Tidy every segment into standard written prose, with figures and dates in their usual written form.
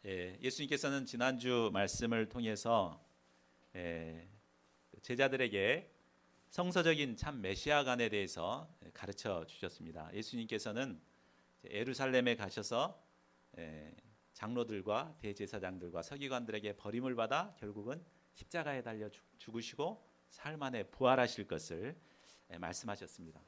예수님께서는 지난주 말씀을 통해서 제자들에게 성서적인 참 메시아간에 대해서 가르쳐 주셨습니다. 예수님께서는 예루살렘에 가셔서 장로들과 대제사장들과 서기관들에게 버림을 받아 결국은 십자가에 달려 죽으시고 사흘 만에 부활하실 것을 말씀하셨습니다.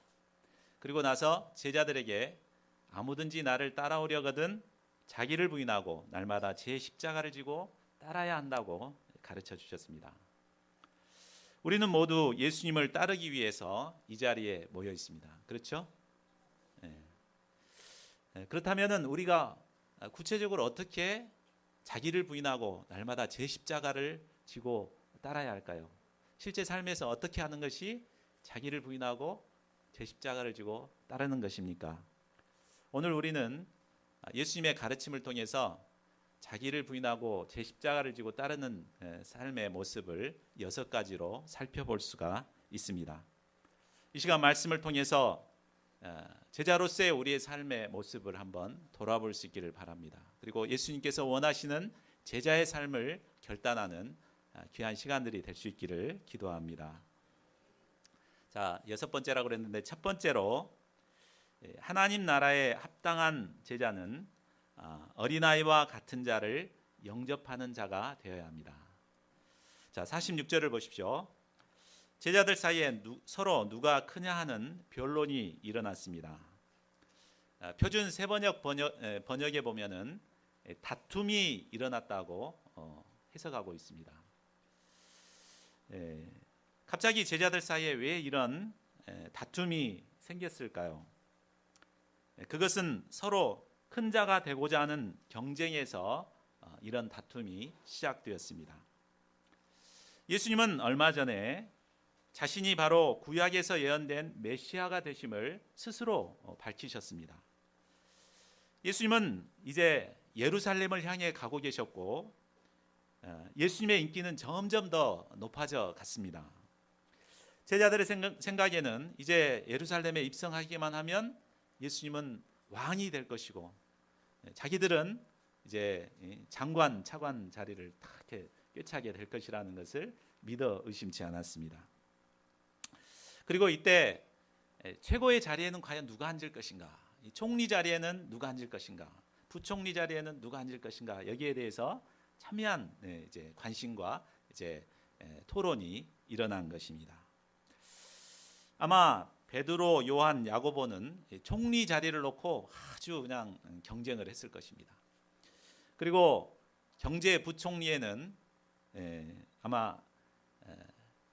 그리고 나서 제자들에게 아무든지 나를 따라오려거든 자기를 부인하고 날마다 제 십자가를 지고 따라야 한다고 가르쳐 주셨습니다. 우리는 모두 예수님을 따르기 위해서 이 자리에 모여 있습니다. 그렇죠? 그렇다면 우리가 구체적으로 어떻게 자기를 부인하고 날마다 제 십자가를 지고 따라야 할까요? 실제 삶에서 어떻게 하는 것이 자기를 부인하고 제 십자가를 지고 따르는 것입니까? 오늘 우리는 예수님의 가르침을 통해서 자기를 부인하고 제 십자가를 지고 따르는 삶의 모습을 6가지로 살펴볼 수가 있습니다. 이 시간 말씀을 통해서 제자로서의 우리의 삶의 모습을 한번 돌아볼 수 있기를 바랍니다. 그리고 예수님께서 원하시는 제자의 삶을 결단하는 귀한 시간들이 될 수 있기를 기도합니다. 자, 6번째라고 그랬는데 첫 번째로 하나님 나라에 합당한 제자는 어린아이와 같은 자를 영접하는 자가 되어야 합니다. 자, 46절을 보십시오. 제자들 사이에 서로 누가 크냐 하는 변론이 일어났습니다. 표준 세번역 번역에 보면은 다툼이 일어났다고 해석하고 있습니다. 갑자기 제자들 사이에 왜 이런 다툼이 생겼을까요? 그것은 서로 큰 자가 되고자 하는 경쟁에서 이런 다툼이 시작되었습니다. 예수님은 얼마 전에 자신이 바로 구약에서 예언된 메시아가 되심을 스스로 밝히셨습니다. 예수님은 이제 예루살렘을 향해 가고 계셨고 예수님의 인기는 점점 더 높아져 갔습니다. 제자들의 생각에는 이제 예루살렘에 입성하기만 하면 예수님은 왕이 될 것이고 자기들은 이제 장관, 차관 자리를 딱 이렇게 꿰차게 될 것이라는 것을 믿어 의심치 않았습니다. 그리고 이때 최고의 자리에는 과연 누가 앉을 것인가? 총리 자리에는 누가 앉을 것인가? 부총리 자리에는 누가 앉을 것인가? 여기에 대해서 첨예한 이제 관심과 이제 토론이 일어난 것입니다. 아마 베드로, 요한, 야고보는 총리 자리를 놓고 아주 그냥 경쟁을 했을 것입니다. 그리고 경제 부총리에는 아마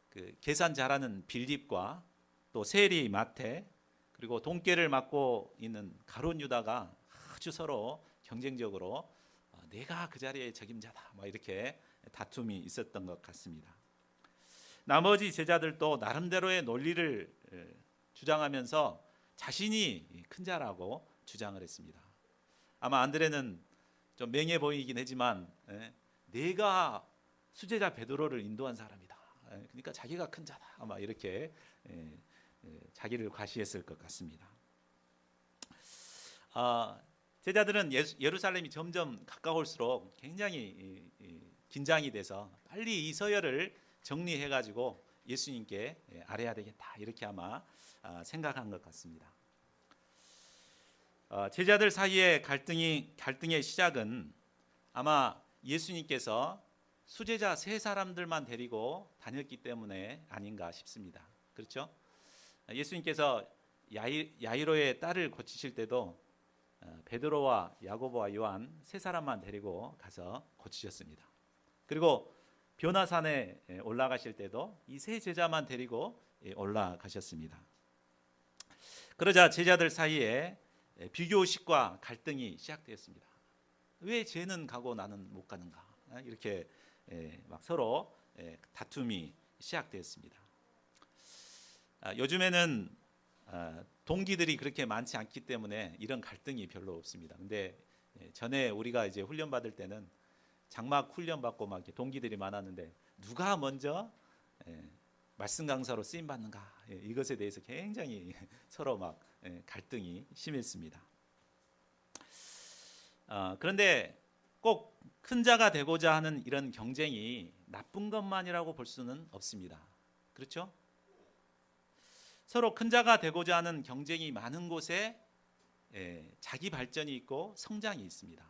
그 계산 잘하는 빌립과 또 세리, 마태 그리고 돈깨를 맡고 있는 가룟 유다가 아주 서로 경쟁적으로 내가 그 자리의 책임자다 막 이렇게 다툼이 있었던 것 같습니다. 나머지 제자들도 나름대로의 논리를 주장하면서 자신이 큰 자라고 주장을 했습니다. 아마 안드레는 좀 맹해 보이긴 하지만 내가 수제자 베드로를 인도한 사람이다. 그러니까 자기가 큰 자다. 아마 이렇게 자기를 과시했을 것 같습니다. 제자들은 예루살렘이 점점 가까울수록 굉장히 긴장이 돼서 빨리 이 서열을 정리해가지고 예수님께 아뢰야 되겠다 이렇게 아마 생각한 것 같습니다. 제자들 사이의 갈등의 시작은 아마 예수님께서 수제자 3사람들만 데리고 다녔기 때문에 아닌가 싶습니다. 그렇죠? 예수님께서 야이로의 딸을 고치실 때도 베드로와 야고보와 요한 3사람만 데리고 가서 고치셨습니다. 그리고 변화산에 올라가실 때도 이 3제자만 데리고 올라가셨습니다. 그러자 제자들 사이에 비교의식과 갈등이 시작되었습니다. 왜 쟤는 가고 나는 못 가는가? 이렇게 막 서로 다툼이 시작되었습니다. 요즘에는 동기들이 그렇게 많지 않기 때문에 이런 갈등이 별로 없습니다. 근데 전에 우리가 이제 훈련 받을 때는 장막 훈련 받고 막 동기들이 많았는데 누가 먼저 말씀 강사로 쓰임 받는가 이것에 대해서 굉장히 서로 막 갈등이 심했습니다. 그런데 꼭 큰 자가 되고자 하는 이런 경쟁이 나쁜 것만이라고 볼 수는 없습니다. 그렇죠? 서로 큰 자가 되고자 하는 경쟁이 많은 곳에 자기 발전이 있고 성장이 있습니다.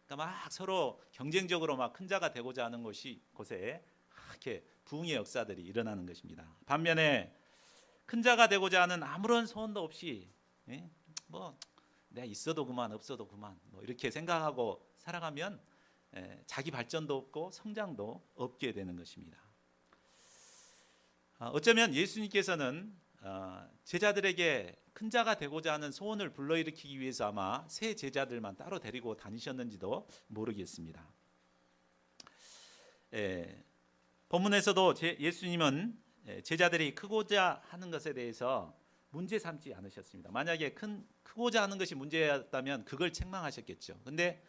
그러니까 막 서로 경쟁적으로 막 큰 자가 되고자 하는 곳에 이렇게 부흥의 역사들이 일어나는 것입니다. 반면에 큰 자가 되고자 하는 아무런 소원도 없이 뭐 내가 있어도 그만 없어도 그만 뭐 이렇게 생각하고 살아가면 자기 발전도 없고 성장도 없게 되는 것입니다. 어쩌면 예수님께서는 제자들에게 큰 자가 되고자 하는 소원을 불러일으키기 위해서 아마 세 제자들만 따로 데리고 다니셨는지도 모르겠습니다. 본문에서도 예수님은 제자들이 크고자 하는 것에 대해서 문제 삼지 않으셨습니다. 만약에 크고자 하는 것이 문제였다면 그걸 책망하셨겠죠. 근데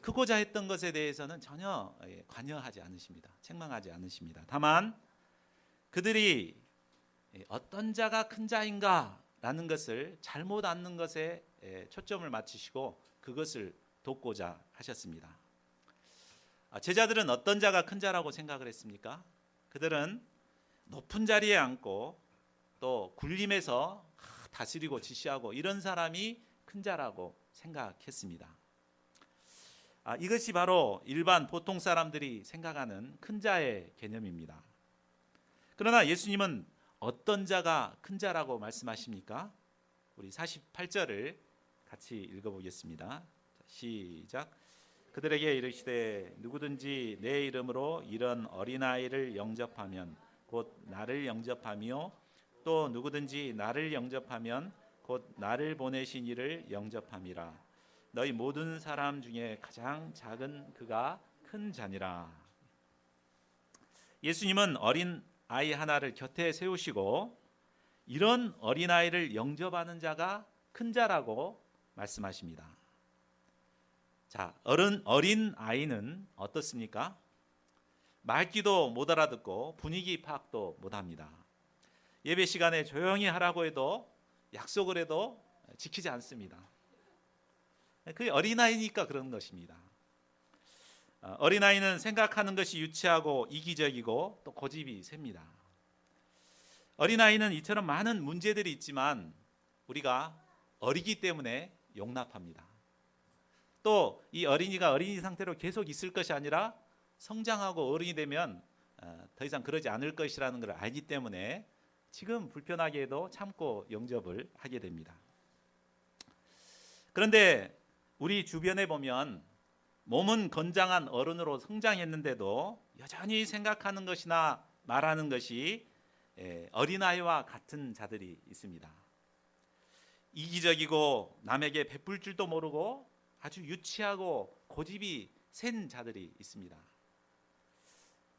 크고자 했던 것에 대해서는 전혀 관여하지 않으십니다. 책망하지 않으십니다. 다만 그들이 어떤 자가 큰 자인가라는 것을 잘못 아는 것에 초점을 맞추시고 그것을 돕고자 하셨습니다. 제자들은 어떤 자가 큰 자라고 생각을 했습니까? 그들은 높은 자리에 앉고 또 군림에서 다스리고 지시하고 이런 사람이 큰 자라고 생각했습니다. 이것이 바로 일반 보통 사람들이 생각하는 큰 자의 개념입니다. 그러나 예수님은 어떤 자가 큰 자라고 말씀하십니까? 우리 48절을 같이 읽어보겠습니다. 시작. 그들에게 이르시되 누구든지 내 이름으로 이런 어린아이를 영접하면 곧 나를 영접하며 또 누구든지 나를 영접하면 곧 나를 보내신 이를 영접함이라. 너희 모든 사람 중에 가장 작은 그가 큰 자니라. 예수님은 어린 아이 하나를 곁에 세우시고 이런 어린아이를 영접하는 자가 큰 자라고 말씀하십니다. 자, 어린 아이는 어떻습니까? 말귀도 못 알아듣고 분위기 파악도 못합니다. 예배 시간에 조용히 하라고 해도 약속을 해도 지키지 않습니다. 그게 어린아이니까 그런 것입니다. 어린아이는 생각하는 것이 유치하고 이기적이고 또 고집이 셉니다. 어린아이는 이처럼 많은 문제들이 있지만 우리가 어리기 때문에 용납합니다. 또 이 어린이가 어린이 상태로 계속 있을 것이 아니라 성장하고 어른이 되면 더 이상 그러지 않을 것이라는 걸 알기 때문에 지금 불편하게 해도 참고 영접을 하게 됩니다. 그런데 우리 주변에 보면 몸은 건장한 어른으로 성장했는데도 여전히 생각하는 것이나 말하는 것이 어린아이와 같은 자들이 있습니다. 이기적이고 남에게 베풀 줄도 모르고 아주 유치하고 고집이 센 자들이 있습니다.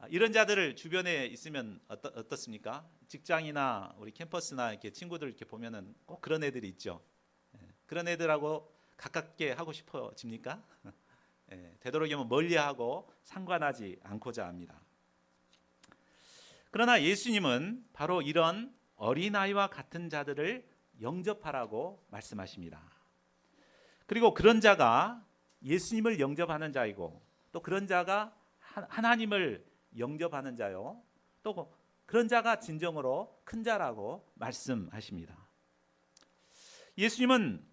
이런 자들을 주변에 있으면 어떻습니까? 직장이나 우리 캠퍼스나 이렇게 친구들 이렇게 보면은 꼭 그런 애들이 있죠. 그런 애들하고 가깝게 하고 싶어집니까? 되도록이면 멀리하고 상관하지 않고자 합니다. 그러나 예수님은 바로 이런 어린아이와 같은 자들을 영접하라고 말씀하십니다. 그리고 그런 자가 예수님을 영접하는 자이고 또 그런 자가 하나님을 영접하는 자요. 또 그런 자가 진정으로 큰 자라고 말씀하십니다. 예수님은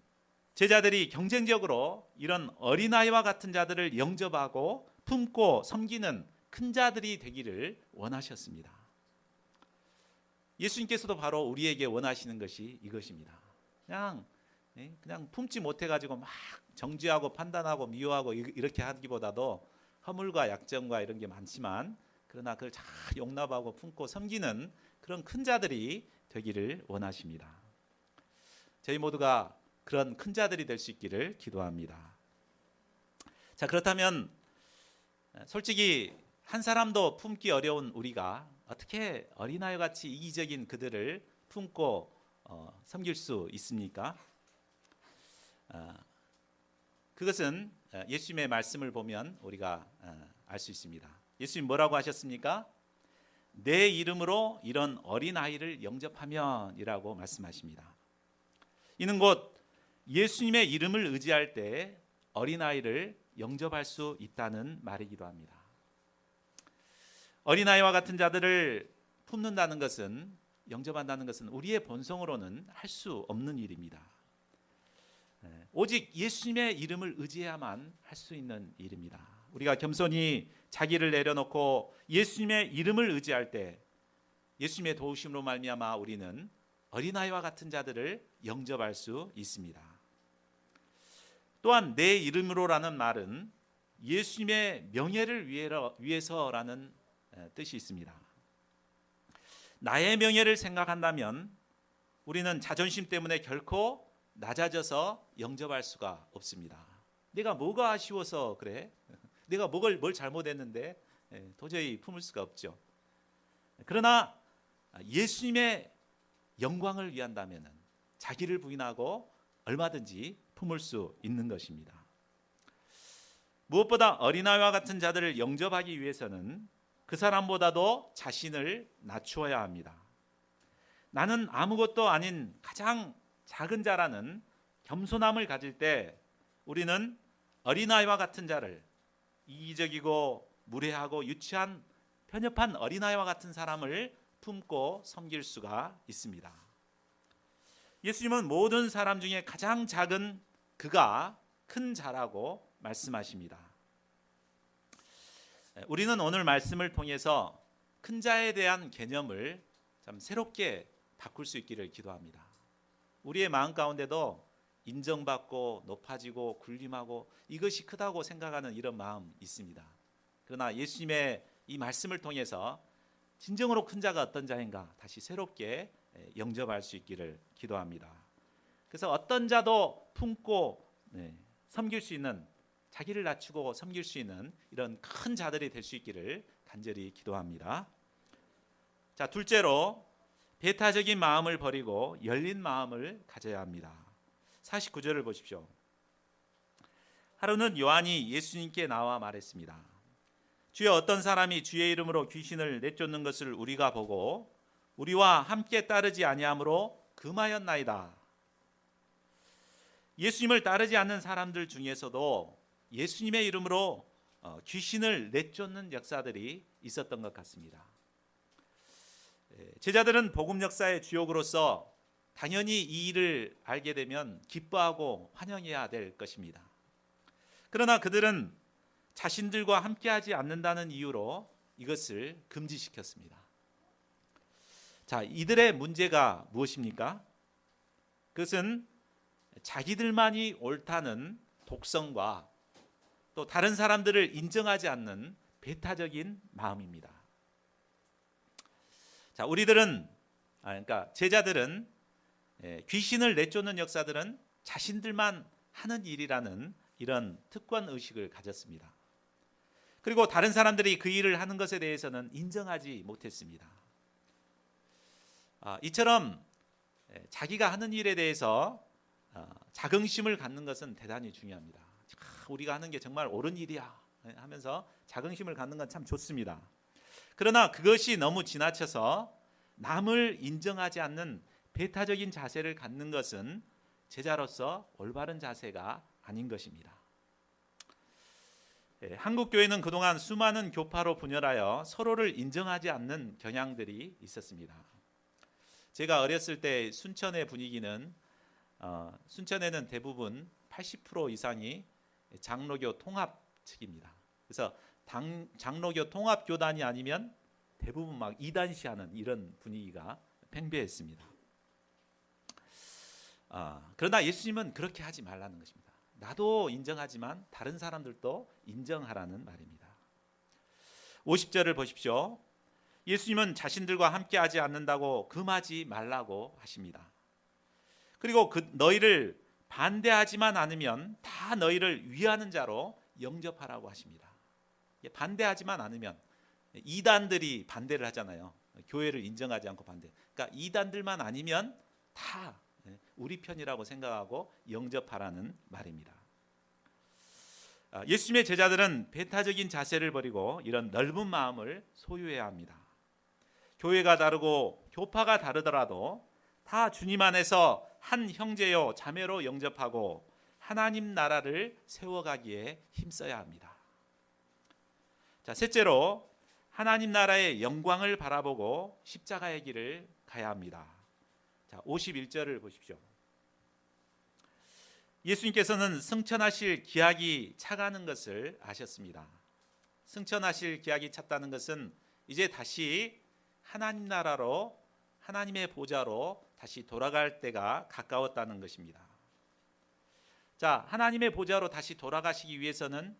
제자들이 경쟁적으로 이런 어린아이와 같은 자들을 영접하고 품고 섬기는 큰 자들이 되기를 원하셨습니다. 예수님께서도 바로 우리에게 원하시는 것이 이것입니다. 그냥 품지 못해가지고 막 정죄하고 판단하고 미워하고 이렇게 하기보다도 허물과 약점과 이런 게 많지만 그러나 그걸 잘 용납하고 품고 섬기는 그런 큰 자들이 되기를 원하십니다. 저희 모두가 그런 큰 자들이 될 수 있기를 기도합니다. 자, 그렇다면 솔직히 한 사람도 품기 어려운 우리가 어떻게 어린아이 같이 이기적인 그들을 품고 섬길 수 있습니까? 그것은 예수님의 말씀을 보면 우리가 알 수 있습니다. 예수님 뭐라고 하셨습니까? 내 이름으로 이런 어린아이를 영접하면이라고 말씀하십니다. 이는 곧 예수님의 이름을 의지할 때 어린아이를 영접할 수 있다는 말이기도 합니다. 어린아이와 같은 자들을 품는다는 것은, 영접한다는 것은 우리의 본성으로는 할 수 없는 일입니다. 오직 예수님의 이름을 의지해야만 할 수 있는 일입니다. 우리가 겸손히 자기를 내려놓고 예수님의 이름을 의지할 때 예수님의 도우심으로 말미암아 우리는 어린아이와 같은 자들을 영접할 수 있습니다. 또한 내 이름으로라는 말은 예수님의 명예를 위해서라는 뜻이 있습니다. 나의 명예를 생각한다면 우리는 자존심 때문에 결코 낮아져서 영접할 수가 없습니다. 내가 뭐가 아쉬워서 그래? 내가 뭘 잘못했는데? 도저히 품을 수가 없죠. 그러나 예수님의 영광을 위한다면 자기를 부인하고 얼마든지 품을 수 있는 것입니다. 무엇보다 어린아이와 같은 자들을 영접하기 위해서는 그 사람보다도 자신을 낮추어야 합니다. 나는 아무것도 아닌 가장 작은 자라는 겸손함을 가질 때 우리는 어린아이와 같은 자를, 이기적이고 무례하고 유치한 편협한 어린아이와 같은 사람을 품고 섬길 수가 있습니다. 예수님은 모든 사람 중에 가장 작은 그가 큰 자라고 말씀하십니다. 우리는 오늘 말씀을 통해서 큰 자에 대한 개념을 참 새롭게 바꿀 수 있기를 기도합니다. 우리의 마음 가운데도 인정받고 높아지고 군림하고 이것이 크다고 생각하는 이런 마음 있습니다. 그러나 예수님의 이 말씀을 통해서 진정으로 큰 자가 어떤 자인가 다시 새롭게 영접할 수 있기를 기도합니다. 그래서 어떤 자도 품고 섬길 수 있는, 자기를 낮추고 섬길 수 있는 이런 큰 자들이 될 수 있기를 간절히 기도합니다. 자, 둘째로 배타적인 마음을 버리고 열린 마음을 가져야 합니다. 49절을 보십시오. 하루는 요한이 예수님께 나와 말했습니다. 주여, 어떤 사람이 주의 이름으로 귀신을 내쫓는 것을 우리가 보고 우리와 함께 따르지 아니하므로 금하였나이다. 예수님을 따르지 않는 사람들 중에서도 예수님의 이름으로 귀신을 내쫓는 역사들이 있었던 것 같습니다. 제자들은 복음 역사의 주역으로서 당연히 이 일을 알게 되면 기뻐하고 환영해야 될 것입니다. 그러나 그들은 자신들과 함께하지 않는다는 이유로 이것을 금지시켰습니다. 자, 이들의 문제가 무엇입니까? 그것은 자기들만이 옳다는 독성과 또 다른 사람들을 인정하지 않는 배타적인 마음입니다. 자, 그러니까 제자들은 귀신을 내쫓는 역사들은 자신들만 하는 일이라는 이런 특권 의식을 가졌습니다. 그리고 다른 사람들이 그 일을 하는 것에 대해서는 인정하지 못했습니다. 이처럼 자기가 하는 일에 대해서 자긍심을 갖는 것은 대단히 중요합니다. 우리가 하는 게 정말 옳은 일이야 하면서 자긍심을 갖는 건 참 좋습니다. 그러나 그것이 너무 지나쳐서 남을 인정하지 않는 배타적인 자세를 갖는 것은 제자로서 올바른 자세가 아닌 것입니다. 한국 교회는 그동안 수많은 교파로 분열하여 서로를 인정하지 않는 경향들이 있었습니다. 제가 어렸을 때 순천의 분위기는 순천에는 대부분 80% 이상이 장로교 통합 측입니다. 그래서 장로교 통합 교단이 아니면 대부분 막 이단시하는 이런 분위기가 팽배했습니다. 그러나 예수님은 그렇게 하지 말라는 것입니다. 나도 인정하지만 다른 사람들도 인정하라는 말입니다. 50절을 보십시오. 예수님은 자신들과 함께하지 않는다고 금하지 말라고 하십니다. 그리고 너희를 반대하지만 않으면 다 너희를 위하는 자로 영접하라고 하십니다. 반대하지만 않으면, 이단들이 반대를 하잖아요. 교회를 인정하지 않고 반대. 그러니까 이단들만 아니면 다 우리 편이라고 생각하고 영접하라는 말입니다. 예수님의 제자들은 배타적인 자세를 버리고 이런 넓은 마음을 소유해야 합니다. 교회가 다르고 교파가 다르더라도 다 주님 안에서 한 형제요 자매로 영접하고 하나님 나라를 세워가기에 힘써야 합니다. 자, 셋째로 하나님 나라의 영광을 바라보고 십자가의 길을 가야 합니다. 자, 51절을 보십시오. 예수님께서는 승천하실 기약이 차가는 것을 아셨습니다. 승천하실 기약이 찼다는 것은 이제 다시 하나님 나라로, 하나님의 보좌로 다시 돌아갈 때가 가까웠다는 것입니다. 자, 하나님의 보좌로 다시 돌아가시기 위해서는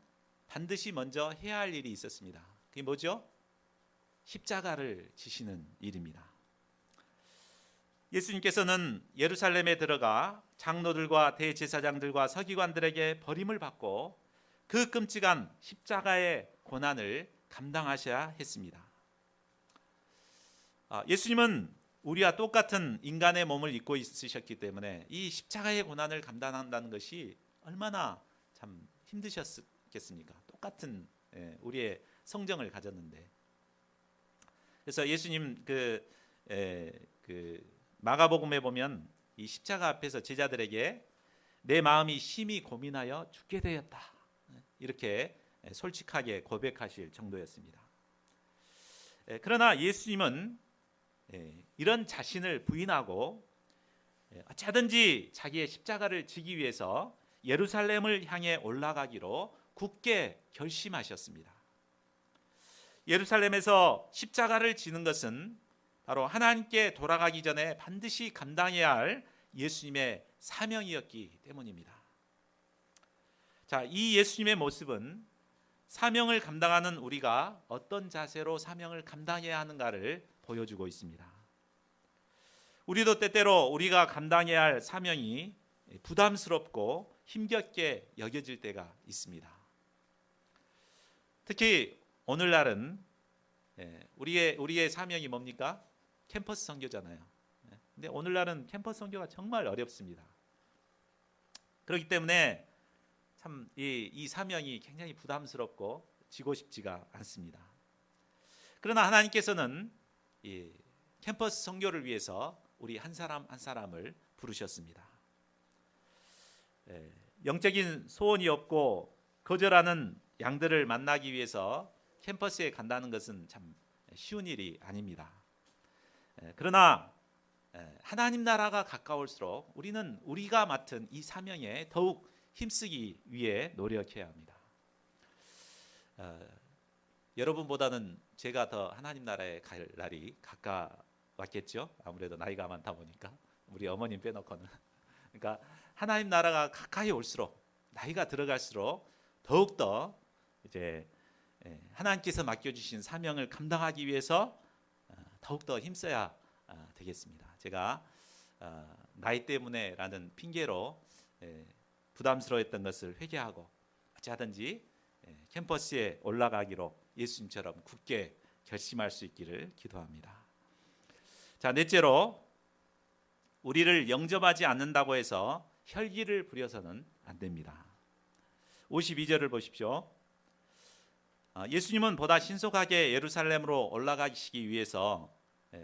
반드시 먼저 해야 할 일이 있었습니다. 그게 뭐죠? 십자가를 지시는 일입니다. 예수님께서는 예루살렘에 들어가 장로들과 대제사장들과 서기관들에게 버림을 받고 그 끔찍한 십자가의 고난을 감당하셔야 했습니다. 예수님은 우리와 똑같은 인간의 몸을 입고 있으셨기 때문에 이 십자가의 고난을 감당한다는 것이 얼마나 참 힘드셨겠습니까? 똑같은 우리의 성정을 가졌는데. 그래서 예수님 그 마가복음에 보면 이 십자가 앞에서 제자들에게 내 마음이 심히 고민하여 죽게 되었다, 이렇게 솔직하게 고백하실 정도였습니다. 그러나 예수님은 이런 자신을 부인하고 어찌하든지 자기의 십자가를 지기 위해서 예루살렘을 향해 올라가기로 굳게 결심하셨습니다. 예루살렘에서 십자가를 지는 것은 바로 하나님께 돌아가기 전에 반드시 감당해야 할 예수님의 사명이었기 때문입니다. 자, 이 예수님의 모습은 사명을 감당하는 우리가 어떤 자세로 사명을 감당해야 하는가를 보여주고 있습니다. 우리도 때때로 우리가 감당해야 할 사명이 부담스럽고 힘겹게 여겨질 때가 있습니다. 특히 오늘날은 우리의 사명이 뭡니까? 캠퍼스 선교잖아요. 근데 오늘날은 캠퍼스 선교가 정말 어렵습니다. 그렇기 때문에 참 이 사명이 굉장히 부담스럽고 지고 싶지가 않습니다. 그러나 하나님께서는 이 캠퍼스 선교를 위해서 우리 한 사람 한 사람을 부르셨습니다. 영적인 소원이 없고 거절하는 양들을 만나기 위해서 캠퍼스에 간다는 것은 참 쉬운 일이 아닙니다. 그러나 하나님 나라가 가까울수록 우리는 우리가 맡은 이 사명에 더욱 힘쓰기 위해 노력해야 합니다. 여러분보다는 제가 더 하나님 나라에 갈 날이 가까웠겠죠. 아무래도 나이가 많다 보니까 우리 어머님 빼놓고는. 그러니까 하나님 나라가 가까이 올수록, 나이가 들어갈수록 더욱더 이제 하나님께서 맡겨주신 사명을 감당하기 위해서 더욱더 힘써야 되겠습니다. 제가 나이 때문에라는 핑계로 부담스러웠던 것을 회개하고 어찌하든지 캠퍼스에 올라가기로 예수님처럼 굳게 결심할 수 있기를 기도합니다. 자, 넷째로 우리를 영접하지 않는다고 해서 혈기를 부려서는 안 됩니다. 52절을 보십시오. 예수님은 보다 신속하게 예루살렘으로 올라가시기 위해서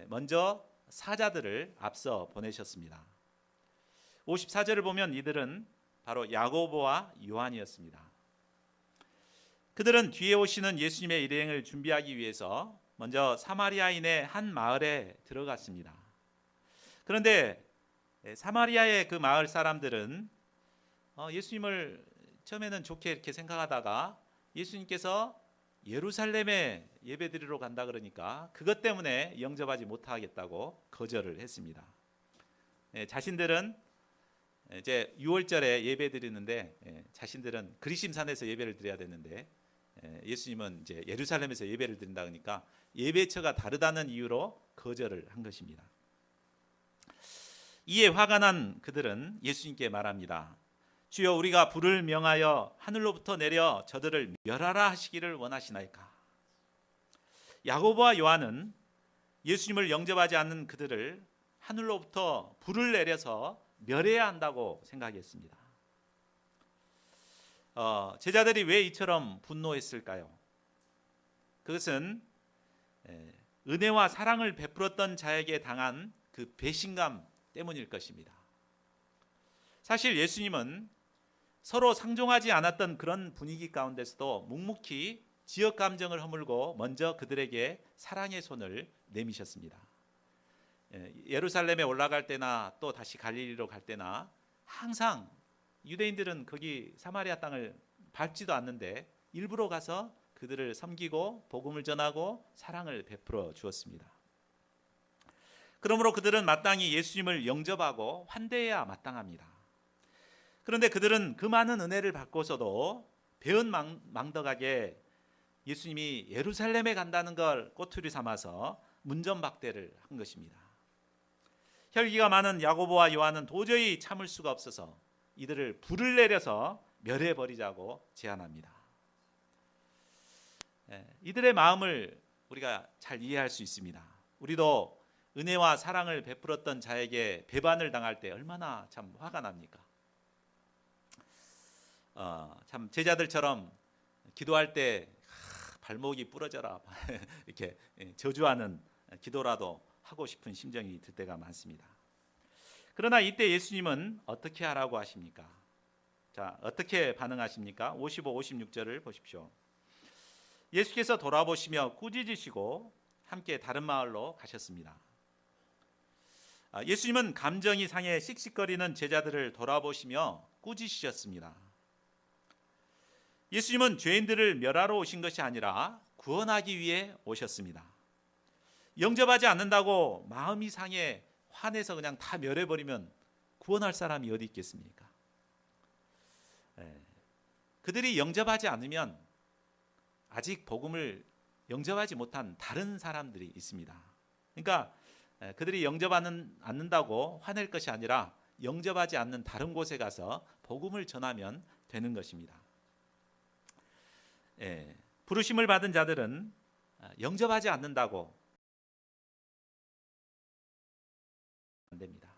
먼저 사자들을 앞서 보내셨습니다. 54절을 보면 이들은 바로 야고보와 요한이었습니다. 그들은 뒤에 오시는 예수님의 일행을 준비하기 위해서 먼저 사마리아인의 한 마을에 들어갔습니다. 그런데 사마리아의 그 마을 사람들은 예수님을 처음에는 좋게 이렇게 생각하다가 예수님께서 예루살렘에 예배드리러 간다 그러니까 그것 때문에 영접하지 못하겠다고 거절을 했습니다. 자신들은 이제 6월절에 예배드리는데 자신들은 그리심산에서 예배를 드려야 되는데 예수님은 이제 예루살렘에서 예배를 드린다 그러니까 예배처가 다르다는 이유로 거절을 한 것입니다. 이에 화가 난 그들은 예수님께 말합니다. 주여, 우리가 불을 명하여 하늘로부터 내려 저들을 멸하라 하시기를 원하시나이까? 야고보와 요한은 예수님을 영접하지 않는 그들을 하늘로부터 불을 내려서 멸해야 한다고 생각했습니다. 제자들이 왜 이처럼 분노했을까요? 그것은 은혜와 사랑을 베풀었던 자에게 당한 그 배신감 때문일 것입니다. 사실 예수님은 서로 상종하지 않았던 그런 분위기 가운데서도 묵묵히 지역 감정을 허물고 먼저 그들에게 사랑의 손을 내미셨습니다. 예루살렘에 올라갈 때나 또 다시 갈릴리로 갈 때나 항상 유대인들은 거기 사마리아 땅을 밟지도 않는데 일부러 가서 그들을 섬기고 복음을 전하고 사랑을 베풀어 주었습니다. 그러므로 그들은 마땅히 예수님을 영접하고 환대해야 마땅합니다. 그런데 그들은 그 많은 은혜를 받고서도 배은망덕하게 예수님이 예루살렘에 간다는 걸 꼬투리 삼아서 문전박대를 한 것입니다. 혈기가 많은 야고보와 요한은 도저히 참을 수가 없어서 이들을 불을 내려서 멸해버리자고 제안합니다. 이들의 마음을 우리가 잘 이해할 수 있습니다. 우리도 은혜와 사랑을 베풀었던 자에게 배반을 당할 때 얼마나 참 화가 납니까? 참 제자들처럼 기도할 때 발목이 부러져라 이렇게 저주하는 기도라도 하고 싶은 심정이 들 때가 많습니다. 그러나 이때 예수님은 어떻게 하라고 하십니까? 자, 어떻게 반응하십니까? 55, 56절을 보십시오. 예수께서 돌아보시며 꾸짖으시고 함께 다른 마을로 가셨습니다. 예수님은 감정이 상해 씩씩거리는 제자들을 돌아보시며 꾸짖으셨습니다. 예수님은 죄인들을 멸하러 오신 것이 아니라 구원하기 위해 오셨습니다. 영접하지 않는다고 마음이 상해 화내서 그냥 다 멸해버리면 구원할 사람이 어디 있겠습니까? 그들이 영접하지 않으면 아직 복음을 영접하지 못한 다른 사람들이 있습니다. 그러니까 그들이 영접하지 않는다고 화낼 것이 아니라 영접하지 않는 다른 곳에 가서 복음을 전하면 되는 것입니다. 부르심을 받은 자들은 영접하지 않는다고 안 됩니다.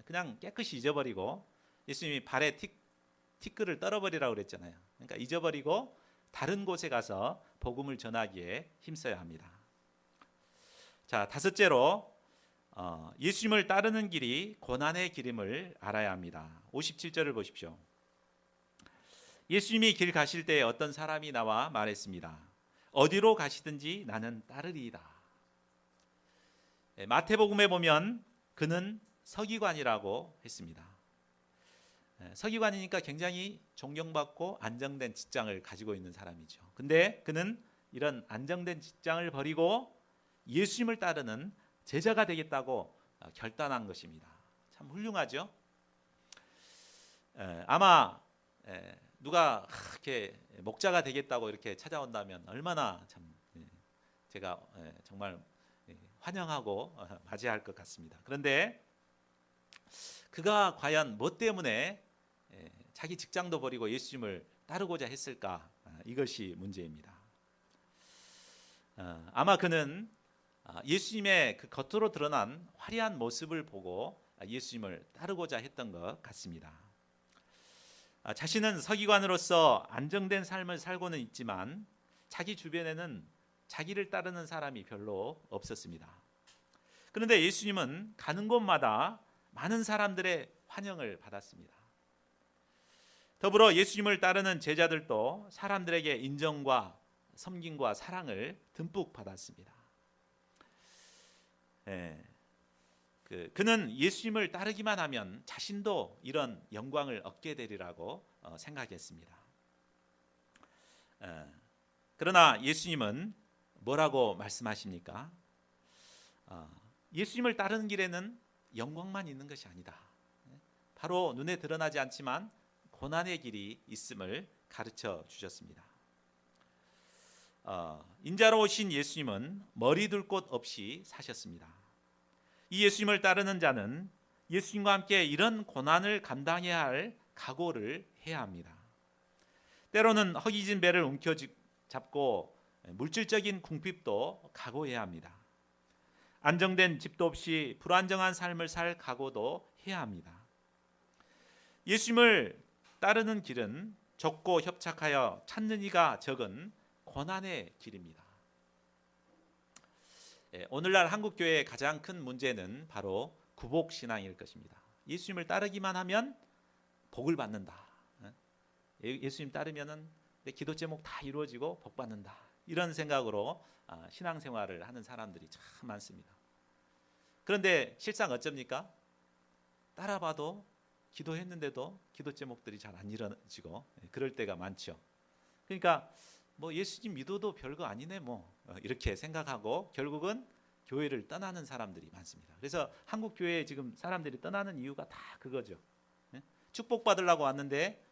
그냥 깨끗이 잊어버리고 예수님이 발에 티끌을 떨어버리라고 그랬잖아요. 그러니까 잊어버리고 다른 곳에 가서 복음을 전하기에 힘써야 합니다. 자, 다섯째로 예수님을 따르는 길이 고난의 길임을 알아야 합니다. 57절을 보십시오. 예수님이 길 가실 때 어떤 사람이 나와 말했습니다. 어디로 가시든지 나는 따르리이다. 마태복음에 보면 그는 서기관이라고 했습니다. 서기관이니까 굉장히 존경받고 안정된 직장을 가지고 있는 사람이죠. 근데 그는 이런 안정된 직장을 버리고 예수님을 따르는 제자가 되겠다고 결단한 것입니다. 참 훌륭하죠? 아마 누가 이렇게 목자가 되겠다고 이렇게 찾아온다면 얼마나 참 제가 정말 환영하고 맞이할 것 같습니다. 그런데 그가 과연 뭐 때문에 자기 직장도 버리고 예수님을 따르고자 했을까? 이것이 문제입니다. 아마 그는 예수님의 그 겉으로 드러난 화려한 모습을 보고 예수님을 따르고자 했던 것 같습니다. 자신은 서기관으로서 안정된 삶을 살고는 있지만 자기 주변에는 자기를 따르는 사람이 별로 없었습니다. 그런데 예수님은 가는 곳마다 많은 사람들의 환영을 받았습니다. 더불어 예수님을 따르는 제자들도 사람들에게 인정과 섬김과 사랑을 듬뿍 받았습니다. 그는 예수님을 따르기만 하면 자신도 이런 영광을 얻게 되리라고 생각했습니다. 그러나 예수님은 뭐라고 말씀하십니까? 예수님을 따르는 길에는 영광만 있는 것이 아니다. 바로 눈에 드러나지 않지만 고난의 길이 있음을 가르쳐 주셨습니다. 인자로 오신 예수님은 머리 둘 곳 없이 사셨습니다. 이 예수님을 따르는 자는 예수님과 함께 이런 고난을 감당해야 할 각오를 해야 합니다. 때로는 허기진 배를 움켜잡고 물질적인 궁핍도 각오해야 합니다. 안정된 집도 없이 불안정한 삶을 살 각오도 해야 합니다. 예수님을 따르는 길은 좁고 협착하여 찾는 이가 적은 고난의 길입니다. 오늘날 한국교회의 가장 큰 문제는 바로 구복신앙일 것입니다. 예수님을 따르기만 하면 복을 받는다. 예수님 따르면은 내 기도 제목 다 이루어지고 복 받는다. 이런 생각으로 신앙생활을 하는 사람들이 참 많습니다. 그런데 실상 어쩝니까? 따라봐도 기도했는데도 기도 제목들이 잘 안 이루어지고 그럴 때가 많죠. 그러니까 뭐 예수님 믿어도 별거 아니네 뭐 이렇게 생각하고 결국은 교회를 떠나는 사람들이 많습니다. 그래서 한국 교회에 지금 사람들이 떠나는 이유가 다 그거죠. 축복 받으려고 왔는데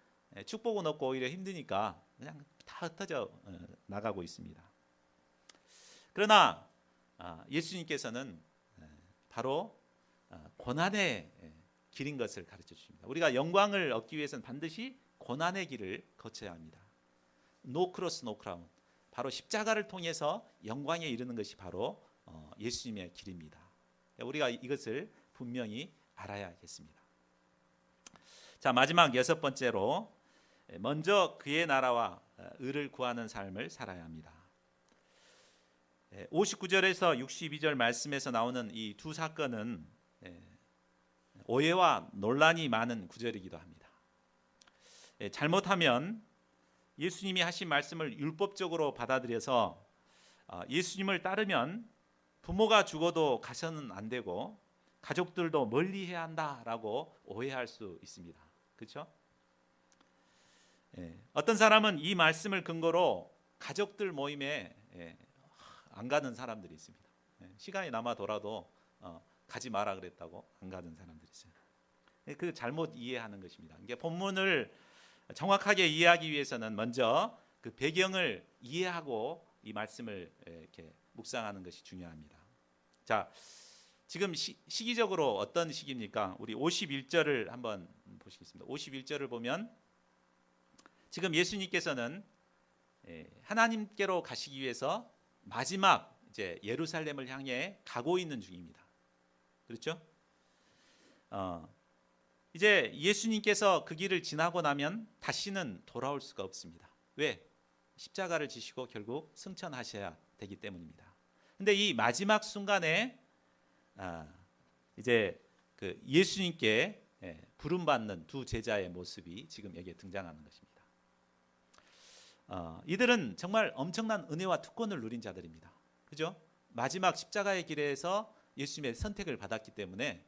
축복은 없고 오히려 힘드니까 그냥 다 흩어져 나가고 있습니다. 그러나 예수님께서는 바로 고난의 길인 것을 가르쳐 주십니다. 우리가 영광을 얻기 위해서는 반드시 고난의 길을 거쳐야 합니다. No cross, no crown. 바로 십자가를 통해서 영광에 이르는 것이 바로 예수님의 길입니다. 우리가 이것을 분명히 알아야겠습니다. 자, 마지막 6번째로 먼저 그의 나라와 의를 구하는 삶을 살아야 합니다. 59절에서 62절 말씀에서 나오는 이 두 사건은 오해와 논란이 많은 구절이기도 합니다. 잘못하면 예수님이 하신 말씀을 율법적으로 받아들여서 예수님을 따르면 부모가 죽어도 가서는 안 되고 가족들도 멀리해야 한다라고 오해할 수 있습니다. 그렇죠? 어떤 사람은 이 말씀을 근거로 가족들 모임에 안 가는 사람들이 있습니다. 시간이 남아돌아도 가지 마라 그랬다고 안 가는 사람들이 있어요. 그 잘못 이해하는 것입니다. 이게 본문을 정확하게 이해하기 위해서는 먼저 그 배경을 이해하고 이 말씀을 이렇게 묵상하는 것이 중요합니다. 자, 지금 시기적으로 어떤 시기입니까? 우리 51절을 한번 보시겠습니다. 51절을 보면 지금 예수님께서는 하나님께로 가시기 위해서 마지막 이제 예루살렘을 향해 가고 있는 중입니다. 그렇죠? 이제 예수님께서 그 길을 지나고 나면 다시는 돌아올 수가 없습니다. 왜? 십자가를 지시고 결국 승천하셔야 되기 때문입니다. 근데 이 마지막 순간에 이제 그 예수님께 부름받는 두 제자의 모습이 지금 여기에 등장하는 것입니다. 이들은 정말 엄청난 은혜와 특권을 누린 자들입니다. 그죠? 마지막 십자가의 길에서 예수님의 선택을 받았기 때문에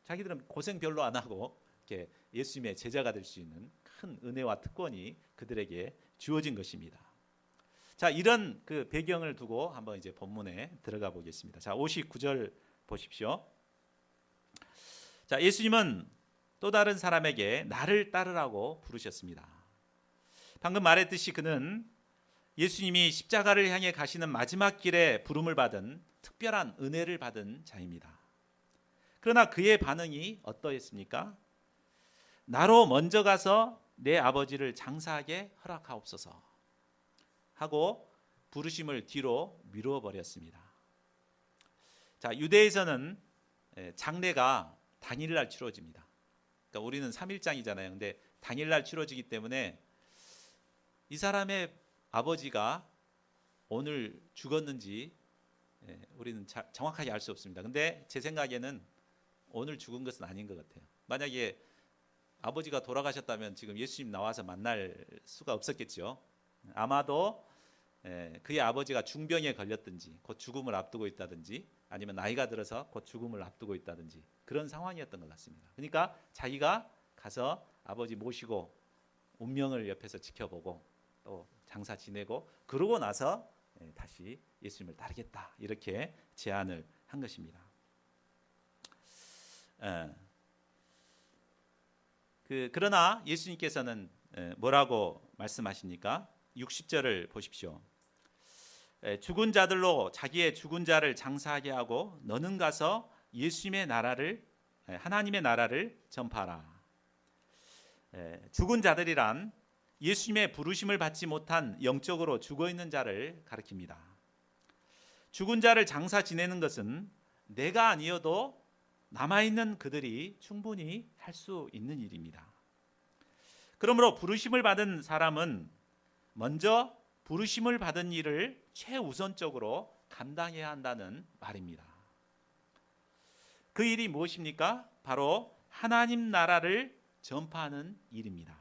자기들은 고생 별로 안 하고 이렇게 예수님의 제자가 될 수 있는 큰 은혜와 특권이 그들에게 주어진 것입니다. 자, 이런 그 배경을 두고 한번 이제 본문에 들어가 보겠습니다. 자, 59절 보십시오. 자, 예수님은 또 다른 사람에게 나를 따르라고 부르셨습니다. 방금 말했듯이 그는 예수님이 십자가를 향해 가시는 마지막 길에 부름을 받은 특별한 은혜를 받은 자입니다. 그러나 그의 반응이 어떠했습니까? 나로 먼저 가서 내 아버지를 장사하게 허락하옵소서 하고 부르심을 뒤로 미루어 버렸습니다. 자, 유대에서는 장례가 당일날 치러집니다. 그러니까 우리는 3일장이잖아요. 근데 당일날 치러지기 때문에 이 사람의 아버지가 오늘 죽었는지 우리는 정확하게 알 수 없습니다. 근데 제 생각에는 오늘 죽은 것은 아닌 것 같아요. 만약에 아버지가 돌아가셨다면 지금 예수님 나와서 만날 수가 없었겠죠. 아마도 그의 아버지가 중병에 걸렸든지 곧 죽음을 앞두고 있다든지 아니면 나이가 들어서 곧 죽음을 앞두고 있다든지 그런 상황이었던 것 같습니다. 그러니까 자기가 가서 아버지 모시고 운명을 옆에서 지켜보고 또 장사 지내고 그러고 나서 다시 예수님을 따르겠다 이렇게 제안을 한 것입니다. 그러나 예수님께서는 뭐라고 말씀하십니까? 60절을 보십시오. 죽은 자들로 자기의 죽은 자를 장사하게 하고 너는 가서 예수님의 나라를 하나님의 나라를 전파하라. 죽은 자들이란 예수님의 부르심을 받지 못한 영적으로 죽어있는 자를 가리킵니다. 죽은 자를 장사 지내는 것은 내가 아니어도 남아있는 그들이 충분히 할 수 있는 일입니다. 그러므로 부르심을 받은 사람은 먼저 부르심을 받은 일을 최우선적으로 감당해야 한다는 말입니다. 그 일이 무엇입니까? 바로 하나님 나라를 전파하는 일입니다.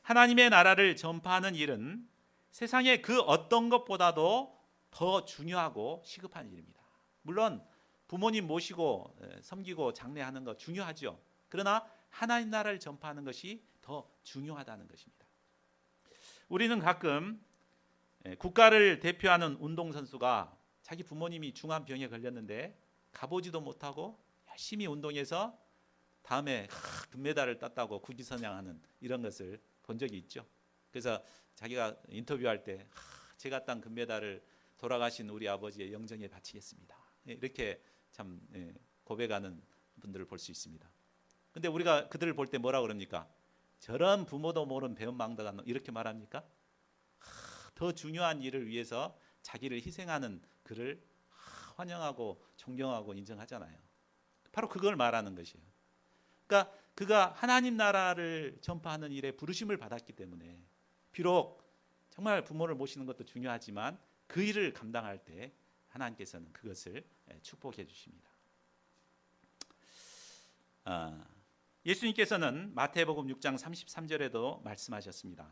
하나님의 나라를 전파하는 일은 세상의 그 어떤 것보다도 더 중요하고 시급한 일입니다. 물론 부모님 모시고 섬기고 장례하는 거 중요하죠. 그러나 하나님 나라를 전파하는 것이 더 중요하다는 것입니다. 우리는 가끔 국가를 대표하는 운동선수가 자기 부모님이 중환병에 걸렸는데 가보지도 못하고 열심히 운동해서 다음에 금메달을 땄다고 국위선양하는 이런 것을 본 적이 있죠. 그래서 자기가 인터뷰할 때 제가 딴 금메달을 돌아가신 우리 아버지의 영정에 바치겠습니다. 이렇게 참 고백하는 분들을 볼 수 있습니다. 근데 우리가 그들을 볼 때 뭐라 그럽니까? 저런 부모도 모르는 배은망덕한 놈 이렇게 말합니까? 더 중요한 일을 위해서 자기를 희생하는 그를 환영하고 존경하고 인정하잖아요. 바로 그걸 말하는 것이에요. 그러니까 그가 하나님 나라를 전파하는 일에 부르심을 받았기 때문에 비록 정말 부모를 모시는 것도 중요하지만 그 일을 감당할 때 하나님께서는 그것을 축복해 주십니다. 예수님께서는 마태복음 6장 33절에도 말씀하셨습니다.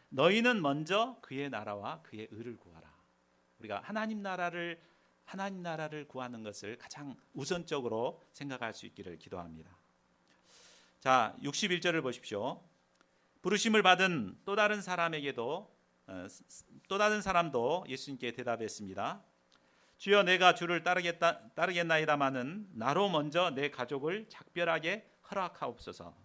너희는 먼저 그의 나라와 그의 의를 구하라. 우리가 하나님 나라를 구하는 것을 가장 우선적으로 생각할 수 있기를 기도합니다. 자, 61절을 보십시오. 부르심을 받은 또 다른 사람도 예수님께 대답했습니다. 주여 내가 주를 따르겠나이다마는 나로 먼저 내 가족을 작별하게 허락하옵소서.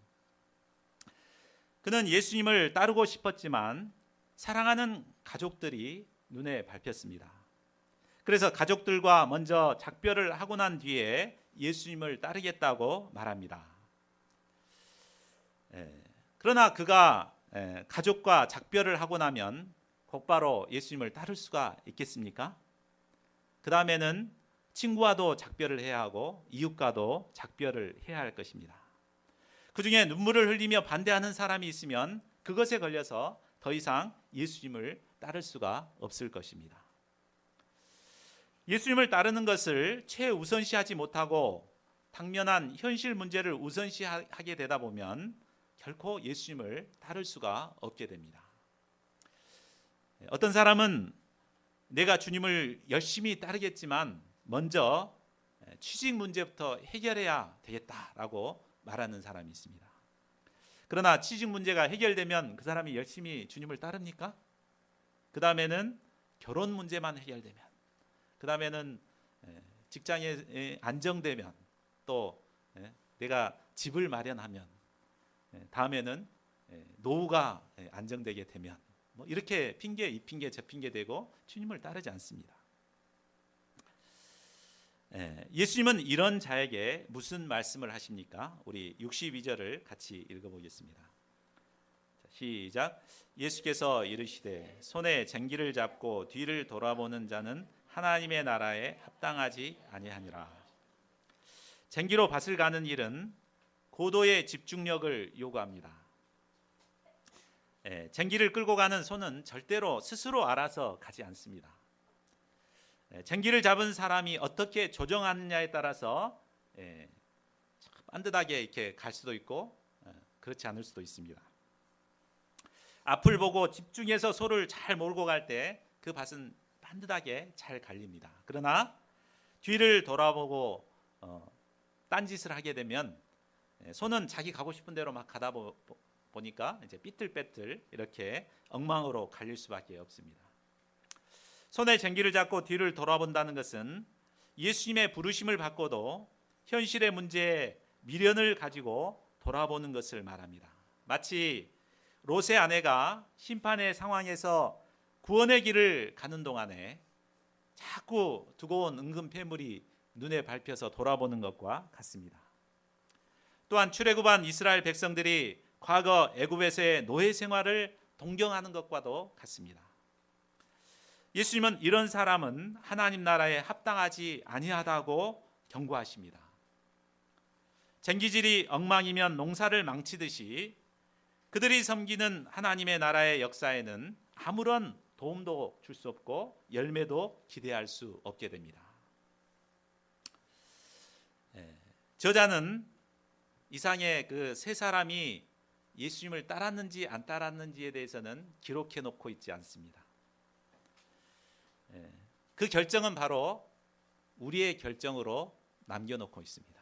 그는 예수님을 따르고 싶었지만 사랑하는 가족들이 눈에 밟혔습니다. 그래서 가족들과 먼저 작별을 하고 난 뒤에 예수님을 따르겠다고 말합니다. 그러나 그가 가족과 작별을 하고 나면 곧바로 예수님을 따를 수가 있겠습니까? 그 다음에는 친구와도 작별을 해야 하고 이웃과도 작별을 해야 할 것입니다. 그 중에 눈물을 흘리며 반대하는 사람이 있으면 그것에 걸려서 더 이상 예수님을 따를 수가 없을 것입니다. 예수님을 따르는 것을 최우선시하지 못하고 당면한 현실 문제를 우선시하게 되다 보면 결코 예수님을 따를 수가 없게 됩니다. 어떤 사람은 내가 주님을 열심히 따르겠지만 먼저 취직 문제부터 해결해야 되겠다라고 말하는 사람이 있습니다. 그러나 취직 문제가 해결되면 그 사람이 열심히 주님을 따릅니까? 그 다음에는 결혼 문제만 해결되면, 그 다음에는 직장에 안정되면, 또 내가 집을 마련하면, 다음에는 노후가 안정되게 되면, 뭐 이렇게 핑계 이 핑계 저 핑계 대고 주님을 따르지 않습니다. 예수님은 이런 자에게 무슨 말씀을 하십니까? 우리 62절을 같이 읽어보겠습니다. 시작. 예수께서 이르시되 손에 쟁기를 잡고 뒤를 돌아보는 자는 하나님의 나라에 합당하지 아니하니라. 쟁기로 밭을 가는 일은 고도의 집중력을 요구합니다. 쟁기를 끌고 가는 손은 절대로 스스로 알아서 가지 않습니다. 쟁기를 잡은 사람이 어떻게 조정하느냐에 따라서 반듯하게 이렇게 갈 수도 있고 그렇지 않을 수도 있습니다. 앞을 보고 집중해서 소를 잘 몰고 갈 때 그 밭은 반듯하게 잘 갈립니다. 그러나 뒤를 돌아보고 딴짓을 하게 되면 소는 자기 가고 싶은 대로 막 가다 보니까 이제 삐뚤빼뚤 이렇게 엉망으로 갈릴 수밖에 없습니다. 손에 쟁기를 잡고 뒤를 돌아본다는 것은 예수님의 부르심을 받고도 현실의 문제에 미련을 가지고 돌아보는 것을 말합니다. 마치 롯의 아내가 심판의 상황에서 구원의 길을 가는 동안에 자꾸 두고 온 은금 폐물이 눈에 밟혀서 돌아보는 것과 같습니다. 또한 출애굽한 이스라엘 백성들이 과거 애굽에서의 노예 생활을 동경하는 것과도 같습니다. 예수님은 이런 사람은 하나님 나라에 합당하지 아니하다고 경고하십니다. 쟁기질이 엉망이면 농사를 망치듯이 그들이 섬기는 하나님의 나라의 역사에는 아무런 도움도 줄 수 없고 열매도 기대할 수 없게 됩니다. 저자는 이상의 그 세 사람이 예수님을 따랐는지 안 따랐는지에 대해서는 기록해 놓고 있지 않습니다. 그 결정은 바로 우리의 결정으로 남겨놓고 있습니다.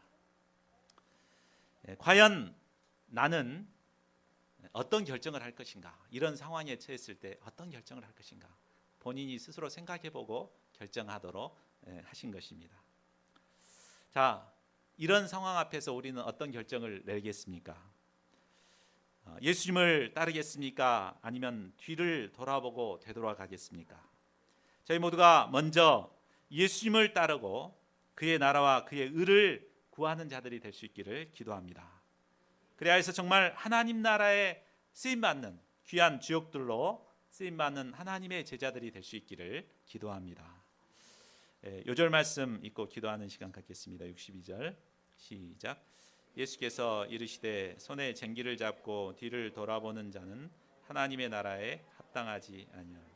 과연 나는 어떤 결정을 할 것인가? 이런 상황에 처했을 때 어떤 결정을 할 것인가? 본인이 스스로 생각해보고 결정하도록 하신 것입니다. 자, 이런 상황 앞에서 우리는 어떤 결정을 내겠습니까? 예수님을 따르겠습니까? 아니면 뒤를 돌아보고 되돌아가겠습니까? 저희 모두가 먼저 예수님을 따르고 그의 나라와 그의 의를 구하는 자들이 될 수 있기를 기도합니다. 그래야 해서 정말 하나님 나라에 쓰임받는 귀한 주역들로 쓰임받는 하나님의 제자들이 될 수 있기를 기도합니다. 요절 말씀 읽고 기도하는 시간 갖겠습니다. 62절 시작. 예수께서 이르시되 손에 쟁기를 잡고 뒤를 돌아보는 자는 하나님의 나라에 합당하지 아니하리라.